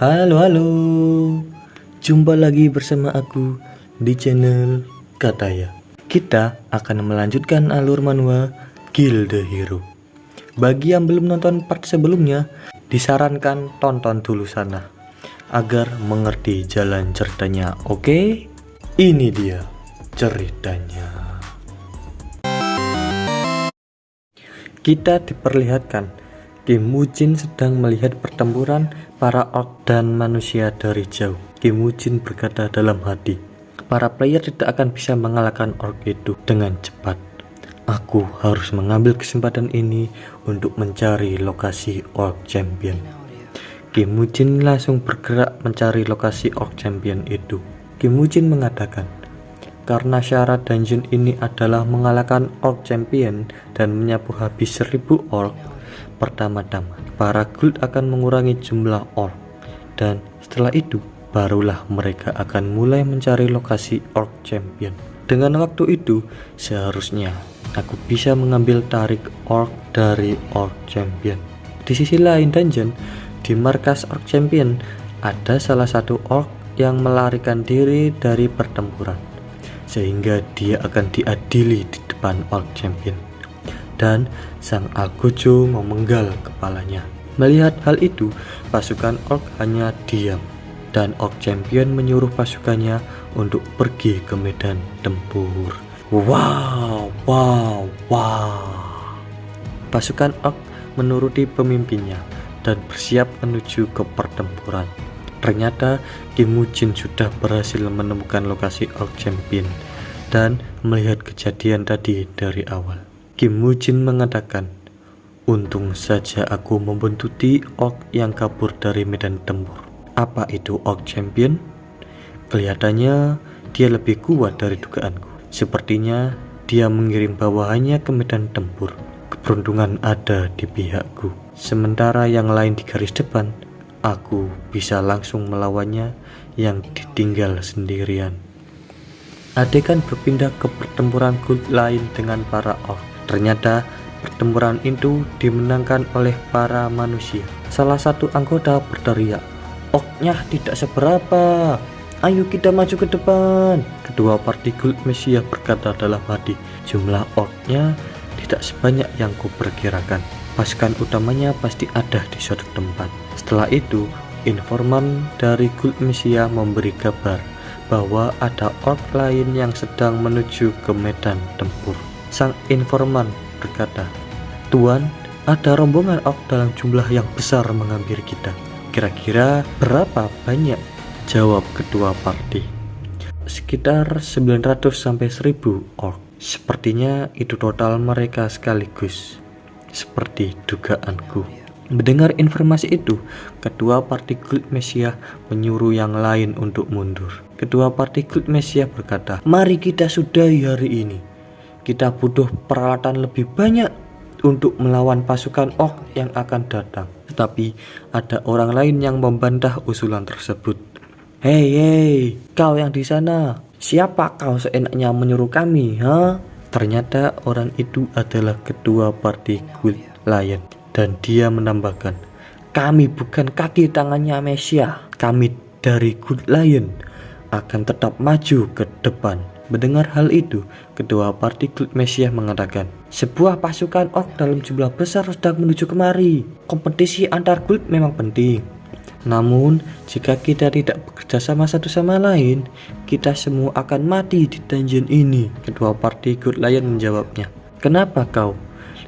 Halo, halo. Jumpa lagi bersama aku di channel Kataya. Kita akan melanjutkan alur manhwa Guild Hero. Bagi yang belum nonton part sebelumnya, disarankan tonton dulu sana agar mengerti jalan ceritanya. Oke? Ini dia ceritanya. Kita diperlihatkan Kim Woo-jin sedang melihat pertempuran para orc dan manusia dari jauh. Kim Woo-jin berkata dalam hati, para player tidak akan bisa mengalahkan orc itu dengan cepat. Aku harus mengambil kesempatan ini untuk mencari lokasi orc champion. Kim Woo-jin langsung bergerak mencari lokasi orc champion itu. Kim Woo-jin mengatakan, karena syarat dungeon ini adalah mengalahkan orc champion dan menyapu habis 1000 orc, pertama-tama para guild akan mengurangi jumlah orc, dan setelah itu barulah mereka akan mulai mencari lokasi orc champion. Dengan waktu itu seharusnya aku bisa mengambil tarik orc dari orc champion. Di sisi lain dungeon, di markas orc champion ada salah satu orc yang melarikan diri dari pertempuran, sehingga dia akan diadili di depan orc champion, dan sang Algojo memenggal kepalanya. Melihat hal itu, pasukan orc hanya diam, dan orc champion menyuruh pasukannya untuk pergi ke medan tempur. Wow. Pasukan orc menuruti pemimpinnya dan bersiap menuju ke pertempuran. Ternyata Kim Woo-jin sudah berhasil menemukan lokasi orc champion dan melihat kejadian tadi dari awal. Kim Woo-jin mengatakan, untung saja aku membuntuti orc yang kabur dari medan tempur. Apa itu orc champion? Kelihatannya dia lebih kuat dari dugaanku. Sepertinya dia mengirim bawahannya ke medan tempur. Keberuntungan ada di pihakku. Sementara yang lain di garis depan, aku bisa langsung melawannya yang ditinggal sendirian. Adegan berpindah ke pertempuran guild lain dengan para orc. Ternyata pertempuran itu dimenangkan oleh para manusia. Salah satu anggota berteriak, orcnya tidak seberapa, ayo kita maju ke depan. Kedua party guild Messiah berkata dalam hati, jumlah orcnya tidak sebanyak yang kuperkirakan. Pasukan utamanya pasti ada di suatu tempat. Setelah itu, informan dari guild Messiah memberi kabar bahwa ada orc lain yang sedang menuju ke medan tempur. Sang informan berkata, Tuan, ada rombongan orc dalam jumlah yang besar menghampiri kita. Kira-kira berapa banyak? Jawab ketua party. Sekitar 900 sampai 1000 orc. Sepertinya itu total mereka sekaligus, seperti dugaanku. Mendengar informasi itu, ketua party guild Messiah menyuruh yang lain untuk mundur. Ketua party guild Messiah berkata, mari kita sudahi hari ini. Kita butuh peralatan lebih banyak untuk melawan pasukan orc yang akan datang. Tetapi ada orang lain yang membantah usulan tersebut. Hei, kau yang di sana, siapa kau seenaknya menyuruh kami, ha? Ternyata orang itu adalah ketua party guild Lion, dan dia menambahkan, kami bukan kaki tangannya Messiah, kami dari guild Lion akan tetap maju ke depan. Mendengar hal itu, ketua party guild Messiah mengatakan, sebuah pasukan orc dalam jumlah besar sedang menuju kemari. Kompetisi antar guild memang penting, namun jika kita tidak bekerja sama satu sama lain, kita semua akan mati di dungeon ini. Ketua party guild Lion menjawabnya, kenapa kau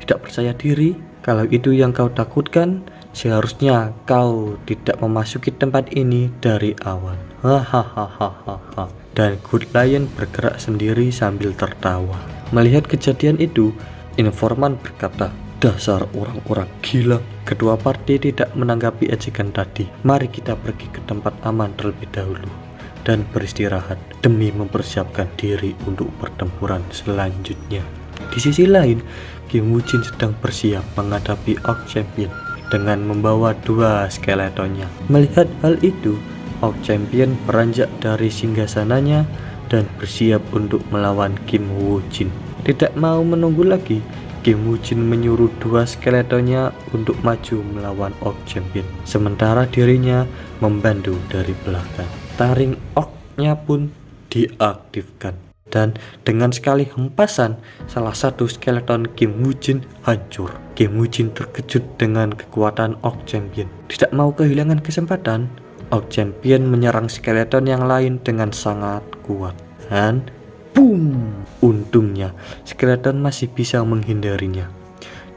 tidak percaya diri? Kalau itu yang kau takutkan, seharusnya kau tidak memasuki tempat ini dari awal. Hahaha. Dan Good Lion bergerak sendiri sambil tertawa. Melihat kejadian itu, informan berkata, dasar orang-orang gila. Kedua party tidak menanggapi ejekan tadi. Mari kita pergi ke tempat aman terlebih dahulu dan beristirahat demi mempersiapkan diri untuk pertempuran selanjutnya. Di sisi lain, Kim Woo-jin sedang bersiap menghadapi orc champion dengan membawa 2 skeletonnya. Melihat hal itu, orc champion beranjak dari singgasananya dan bersiap untuk melawan Kim Woo-jin. Tidak mau menunggu lagi, Kim Woo-jin menyuruh 2 skeletonnya untuk maju melawan orc champion, sementara dirinya membantu dari belakang. Taring orknya pun diaktifkan, dan dengan sekali hempasan salah satu skeleton Kim Woo-jin hancur. Kim Woo-jin terkejut dengan kekuatan Orc Champion. Tidak mau kehilangan kesempatan, Orc Champion menyerang skeleton yang lain dengan sangat kuat, dan boom! Untungnya skeleton masih bisa menghindarinya,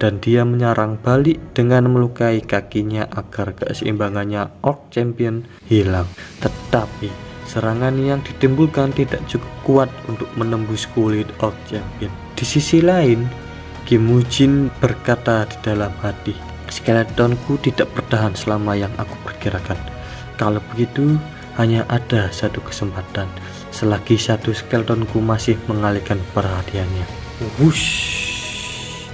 dan dia menyerang balik dengan melukai kakinya agar keseimbangannya Orc Champion hilang. Tetapi serangan yang ditimbulkan tidak cukup kuat untuk menembus kulit Orc Champion. Di sisi lain, Kim Woo-jin berkata di dalam hati, skeletonku tidak bertahan selama yang aku perkirakan. Kalau begitu, hanya ada satu kesempatan selagi satu skeletonku masih mengalihkan perhatiannya. Wush!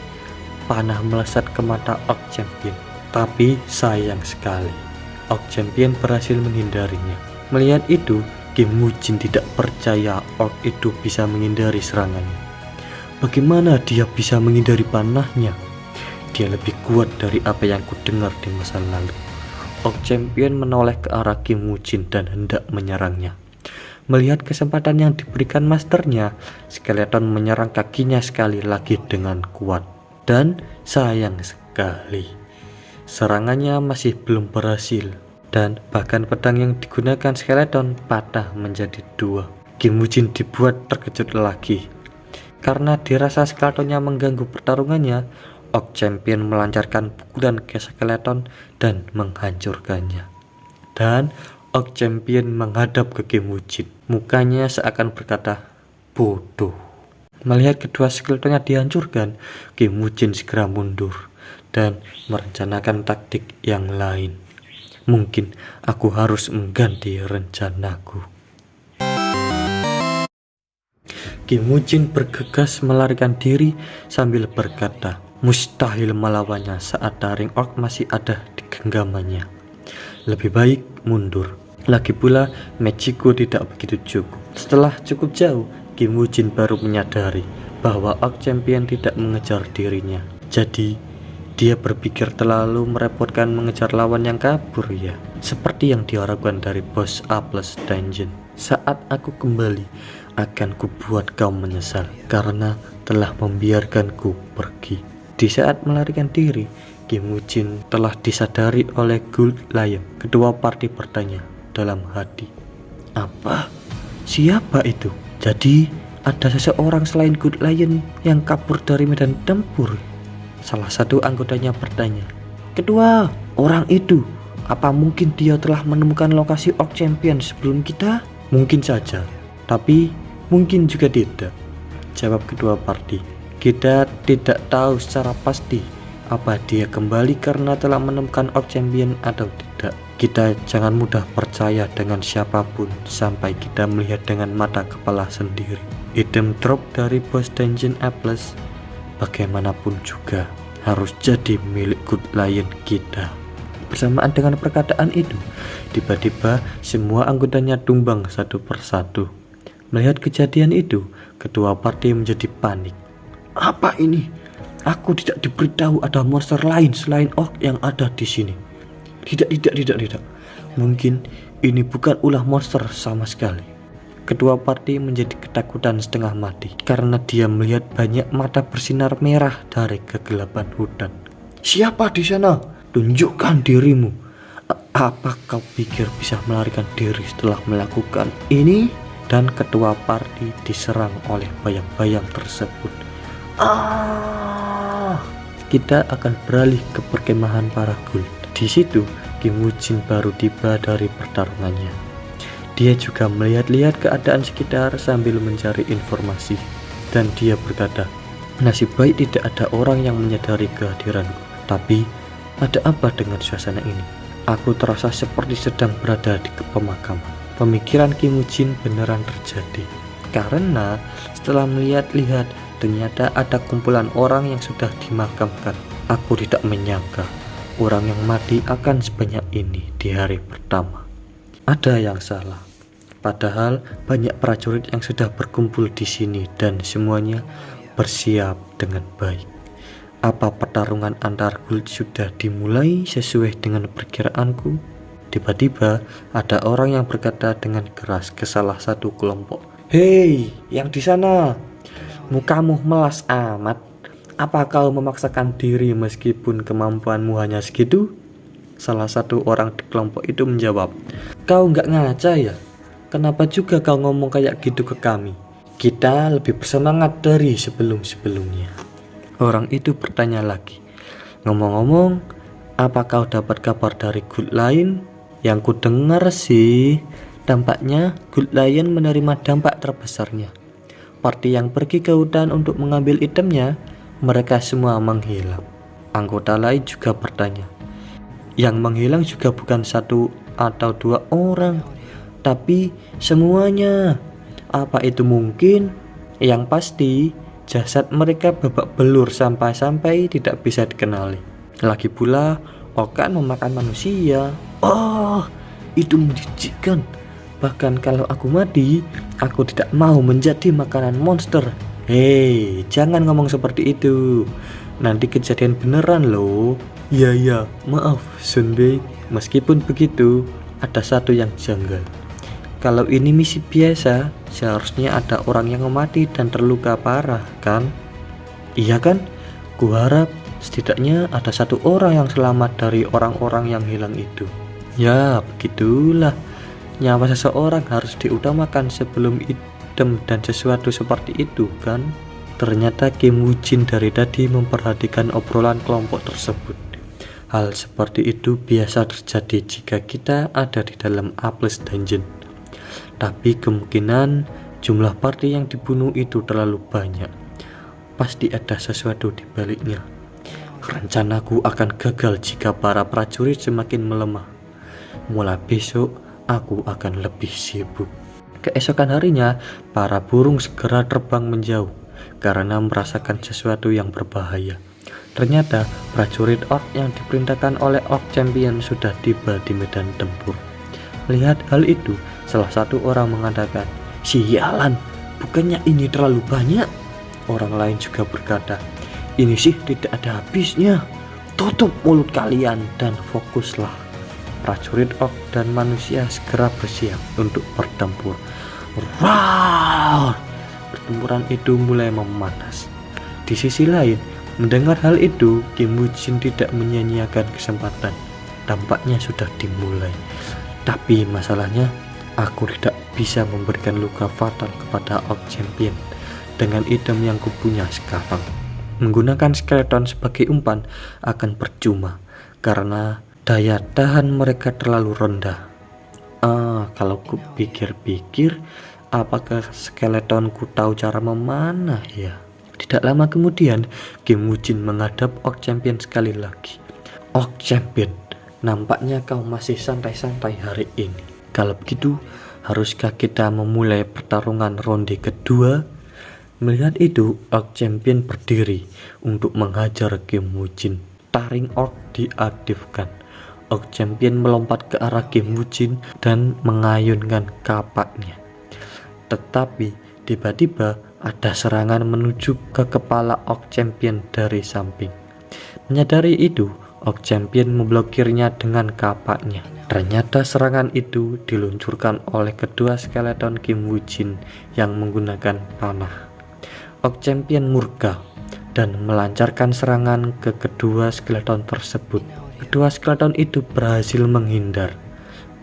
Panah melesat ke mata Orc Champion, tapi sayang sekali Orc Champion berhasil menghindarinya. Melihat itu, Kim Woo-jin tidak percaya orc itu bisa menghindari serangannya. Bagaimana dia bisa menghindari panahnya? Dia lebih kuat dari apa yang kudengar di masa lalu. Orc Champion menoleh ke arah Kim Woo-jin dan hendak menyerangnya. Melihat kesempatan yang diberikan masternya, skeleton menyerang kakinya sekali lagi dengan kuat. Dan sayang sekali, serangannya masih belum berhasil, dan bahkan pedang yang digunakan skeleton patah menjadi dua. Kim Woo-jin dibuat terkejut lagi. Karena dirasa skeletonnya mengganggu pertarungannya, Orc Champion melancarkan pukulan ke skeleton dan menghancurkannya. Dan Orc Champion menghadap ke Kim Woo-jin. Mukanya seakan berkata, bodoh. Melihat kedua skeletonnya dihancurkan, Kim Woo-jin segera mundur dan merencanakan taktik yang lain. Mungkin aku harus mengganti rencanaku. Kim Woo-jin bergegas melarikan diri sambil berkata, mustahil melawannya saat taring orc masih ada di genggamannya. Lebih baik mundur. Lagi pula magicku tidak begitu cukup. Setelah cukup jauh, Kim Woo-jin baru menyadari bahwa Orc Champion tidak mengejar dirinya. Jadi dia berpikir terlalu merepotkan mengejar lawan yang kabur ya, seperti yang diharapkan dari bos A+ dungeon. Saat aku kembali, akan kubuat kau menyesal karena telah membiarkanku pergi. Di saat melarikan diri, Kim Woo-jin telah disadari oleh Gold Lion. Kedua party bertanya dalam hati, apa? Siapa itu? Jadi ada seseorang selain Gold Lion yang kabur dari medan tempur? Salah satu anggotanya bertanya, kedua orang itu, apa mungkin dia telah menemukan lokasi Orc Champion sebelum kita? Mungkin saja, tapi mungkin juga tidak, jawab kedua party. Kita tidak tahu secara pasti apa dia kembali karena telah menemukan Orc Champion atau tidak. Kita jangan mudah percaya dengan siapapun sampai kita melihat dengan mata kepala sendiri. Item drop dari bos dungeon A+, bagaimanapun juga harus jadi milik Good Lion kita. Bersamaan dengan perkataan itu, tiba-tiba semua anggotanya tumbang satu persatu. Melihat kejadian itu, ketua party menjadi panik. Apa ini? Aku tidak diberitahu ada monster lain selain orc yang ada di sini. Tidak. Mungkin ini bukan ulah monster sama sekali. Ketua party menjadi ketakutan setengah mati karena dia melihat banyak mata bersinar merah dari kegelapan hutan. Siapa di sana? Tunjukkan dirimu. Apa kau pikir bisa melarikan diri setelah melakukan ini? Dan ketua party diserang oleh bayang-bayang tersebut. Kita akan beralih ke perkemahan para ghoul. Di situ Kim Woo-jin baru tiba dari pertarungannya. Dia juga melihat-lihat keadaan sekitar sambil mencari informasi, dan dia berkata, nasib baik tidak ada orang yang menyadari kehadiranku. Tapi ada apa dengan suasana ini? Aku terasa seperti sedang berada di pemakaman. Pemikiran Kim Woo-jin beneran terjadi, karena setelah melihat-lihat ternyata ada kumpulan orang yang sudah dimakamkan. Aku tidak menyangka orang yang mati akan sebanyak ini di hari pertama. Ada yang salah. Padahal banyak prajurit yang sudah berkumpul di sini dan semuanya bersiap dengan baik. Apa pertarungan antar guild sudah dimulai sesuai dengan perkiraanku? Tiba-tiba ada orang yang berkata dengan keras ke salah satu kelompok, "Hei, yang di sana, mukamu melas amat. Apa kau memaksakan diri meskipun kemampuanmu hanya segitu?" Salah satu orang di kelompok itu menjawab, "Kau nggak ngaca ya? Kenapa juga kau ngomong kayak gitu ke kami? Kita lebih bersemangat dari sebelum-sebelumnya." Orang itu bertanya lagi, "Ngomong-ngomong, apa kau dapat kabar dari Good Lion? Yang ku dengar sih, tampaknya Good Lion menerima dampak terbesarnya. Parti yang pergi ke hutan untuk mengambil itemnya, mereka semua menghilang." Anggota lain juga bertanya, "Yang menghilang juga bukan 1 atau 2 orang, tapi semuanya. Apa itu mungkin? Yang pasti, jasad mereka babak belur sampai-sampai tidak bisa dikenali. Lagi pula, Okan memakan manusia. Oh, itu menjijikkan. Bahkan kalau aku mati, aku tidak mau menjadi makanan monster." "Hei, jangan ngomong seperti itu. Nanti kejadian beneran loh." Ya, maaf Sunbei. Meskipun begitu, ada satu yang janggal. Kalau ini misi biasa, seharusnya ada orang yang mati dan terluka parah, kan? Iya kan? Kuharap setidaknya ada 1 orang yang selamat dari orang-orang yang hilang itu. Ya, begitulah. Nyawa seseorang harus diutamakan sebelum item dan sesuatu seperti itu, kan? Ternyata Kim Woo-jin dari tadi memperhatikan obrolan kelompok tersebut. Hal seperti itu biasa terjadi jika kita ada di dalam A+ dungeon. Tapi kemungkinan jumlah party yang dibunuh itu terlalu banyak. Pasti ada sesuatu di baliknya. Rencanaku akan gagal jika para prajurit semakin melemah. Mulai besok, aku akan lebih sibuk. Keesokan harinya, para burung segera terbang menjauh karena merasakan sesuatu yang berbahaya. Ternyata prajurit orc yang diperintahkan oleh orc champion sudah tiba di medan tempur. Melihat hal itu, salah satu orang mengatakan, "Sialan, bukannya ini terlalu banyak?" Orang lain juga berkata, "Ini sih tidak ada habisnya. Tutup mulut kalian dan fokuslah." Prajurit orc dan manusia segera bersiap untuk bertempur. Roar! Pertempuran itu mulai memanas. Di sisi lain, mendengar hal itu, Kim Woo-jin tidak menyia-nyiakan kesempatan. Tampaknya sudah dimulai. Tapi masalahnya, aku tidak bisa memberikan luka fatal kepada orc champion dengan item yang kupunya sekarang. Menggunakan skeleton sebagai umpan akan percuma karena daya tahan mereka terlalu rendah. Kalau kupikir-pikir, apakah skeletonku tahu cara memanah ya? Tidak lama kemudian, Kim Woo-jin menghadap orc champion sekali lagi. "Orc champion, nampaknya kau masih santai-santai hari ini. Kalau begitu, haruskah kita memulai pertarungan ronde kedua?" Melihat itu, orc champion berdiri untuk menghajar Kim Woo-jin. Taring orc diaktifkan. Orc champion melompat ke arah Kim Woo-jin dan mengayunkan kapaknya. Tetapi tiba-tiba ada serangan menuju ke kepala orc champion dari samping. Menyadari itu, orc champion memblokirnya dengan kapaknya. Ternyata serangan itu diluncurkan oleh kedua skeleton Kim Woo-jin yang menggunakan panah. Orc champion murka dan melancarkan serangan ke kedua skeleton tersebut. Kedua skeleton itu berhasil menghindar.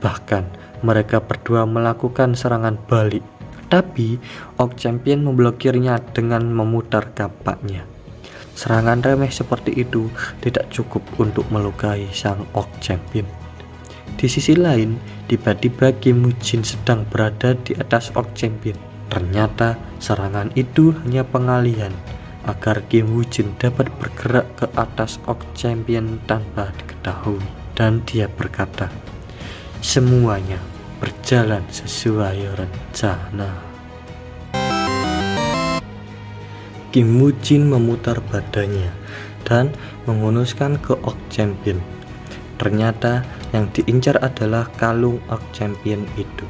Bahkan mereka berdua melakukan serangan balik. Tapi orc champion memblokirnya dengan memutar kapaknya. Serangan remeh seperti itu tidak cukup untuk melukai sang orc champion. Di sisi lain, tiba-tiba Kim Woo-jin sedang berada di atas orc champion. Ternyata serangan itu hanya pengalihan agar Kim Woo-jin dapat bergerak ke atas orc champion tanpa diketahui. Dan dia berkata, "Semuanya berjalan sesuai rencana." Kim Woo-jin memutar badannya dan menghunuskan ke orc champion. Ternyata yang diincar adalah kalung orc champion itu.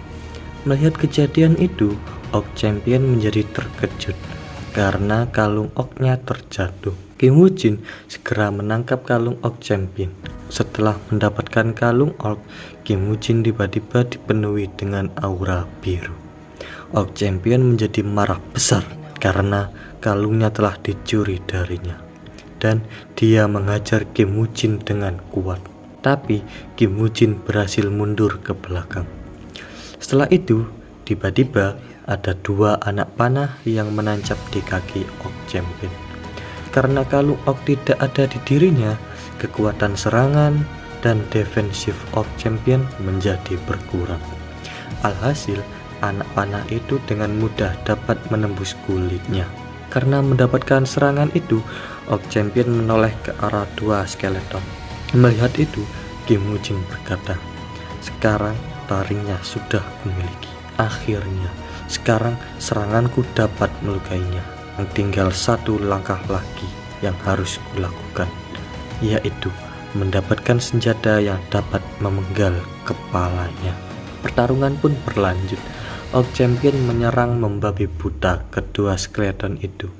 Melihat kejadian itu, orc champion menjadi terkejut karena kalung orcnya terjatuh. Kim Woo-jin segera menangkap kalung orc champion. Setelah mendapatkan kalung orc, Kim Woo Jin tiba-tiba dipenuhi dengan aura biru. Orc Champion menjadi marah besar karena kalungnya telah dicuri darinya, dan dia mengajar Kim Woo Jin dengan kuat. Tapi Kim Woo Jin berhasil mundur ke belakang. Setelah itu, tiba-tiba ada dua anak panah yang menancap di kaki Orc Champion. Karena kalung orc tidak ada di dirinya, kekuatan serangan dan defensif Orc Champion menjadi berkurang. Alhasil, anak panah itu dengan mudah dapat menembus kulitnya. Karena mendapatkan serangan itu, Orc Champion menoleh ke arah dua skeleton. Melihat itu, Kim Woo Jin berkata, "Sekarang taringnya sudah kumiliki. Akhirnya, sekarang seranganku dapat melukainya. Tinggal satu langkah lagi yang harus kulakukan, yaitu mendapatkan senjata yang dapat memenggal kepalanya." Pertarungan pun berlanjut. Orc Champion menyerang membabi buta kedua skeleton itu.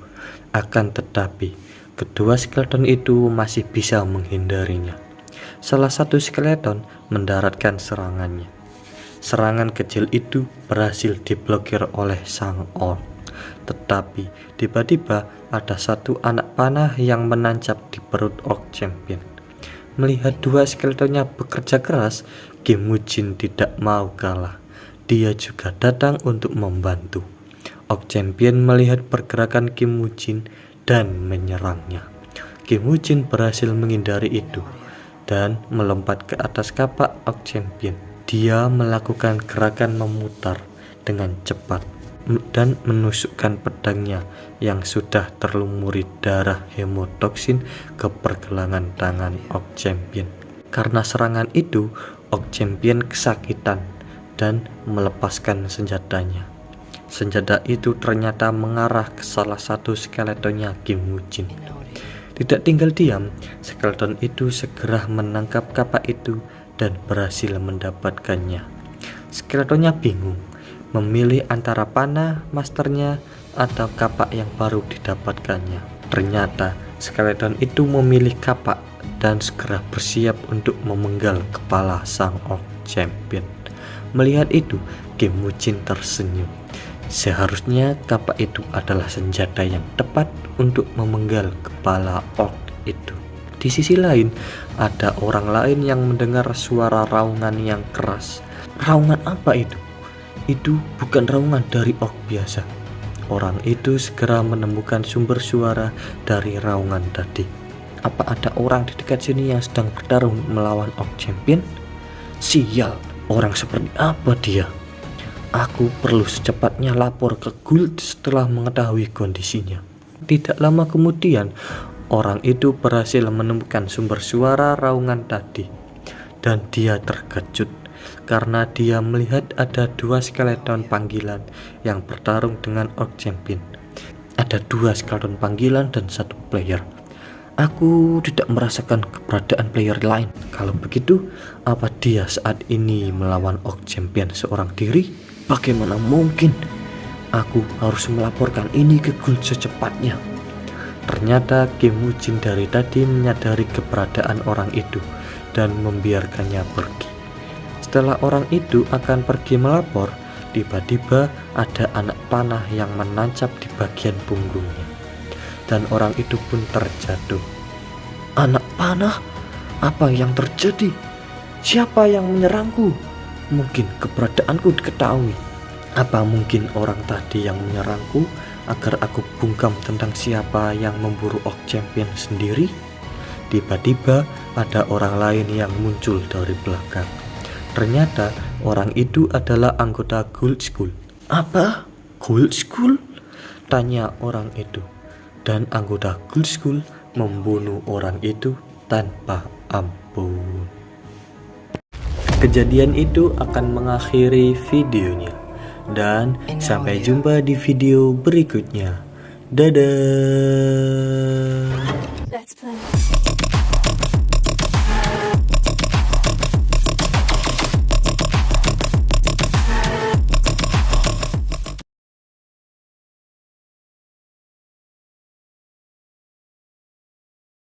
Akan tetapi, kedua skeleton itu masih bisa menghindarinya. Salah satu skeleton mendaratkan serangannya. Serangan kecil itu berhasil diblokir oleh sang orc. Tetapi tiba-tiba ada satu anak panah yang menancap di perut Orc Champion. Melihat dua skeletonnya bekerja keras, Kim Woo Jin tidak mau kalah. Dia juga datang untuk membantu. Orc Champion melihat pergerakan Kim Woo Jin dan menyerangnya. Kim Woo Jin berhasil menghindari itu dan melompat ke atas kapak Orc Champion. Dia melakukan gerakan memutar dengan cepat dan menusukkan pedangnya yang sudah terlumuri darah hemotoksin ke pergelangan tangan Orc Champion. Karena serangan itu, Orc Champion kesakitan dan melepaskan senjatanya. Senjata itu ternyata mengarah ke salah satu skeletonnya Kim Woo Jin. Tidak tinggal diam, skeleton itu segera menangkap kapak itu dan berhasil mendapatkannya. Skeletonnya bingung memilih antara panah masternya atau kapak yang baru didapatkannya. Ternyata skeleton itu memilih kapak dan segera bersiap untuk memenggal kepala sang Orc Champion. Melihat itu, Kim Woo Jin tersenyum. Seharusnya kapak itu adalah senjata yang tepat untuk memenggal kepala orc itu. Di sisi lain, ada orang lain yang mendengar suara raungan yang keras. Raungan apa itu? Itu bukan raungan dari orc biasa. Orang itu segera menemukan sumber suara dari raungan tadi. Apa ada orang di dekat sini yang sedang bertarung melawan Orc Champion? Sial, orang seperti apa dia? Aku perlu secepatnya lapor ke guild setelah mengetahui kondisinya. Tidak lama kemudian, orang itu berhasil menemukan sumber suara raungan tadi. Dan dia terkejut karena dia melihat ada dua skeleton panggilan yang bertarung dengan Orc Champion. Ada dua skeleton panggilan dan satu player. Aku tidak merasakan keberadaan player lain. Kalau begitu, apa dia saat ini melawan Orc Champion seorang diri? Bagaimana mungkin? Aku harus melaporkan ini ke guild secepatnya. Ternyata Kim Woo Jin dari tadi menyadari keberadaan orang itu dan membiarkannya pergi. Setelah orang itu akan pergi melapor, tiba-tiba ada anak panah yang menancap di bagian punggungnya. Dan orang itu pun terjatuh. Anak panah? Apa yang terjadi? Siapa yang menyerangku? Mungkin keberadaanku diketahui. Apa mungkin orang tadi yang menyerangku agar aku bungkam tentang siapa yang memburu Orc Champion sendiri? Tiba-tiba ada orang lain yang muncul dari belakang. Ternyata orang itu adalah anggota Guild School. Apa? Guild School? Tanya orang itu. Dan anggota Guild School membunuh orang itu tanpa ampun. Kejadian itu akan mengakhiri videonya. Dan sampai jumpa di video berikutnya. Dadah.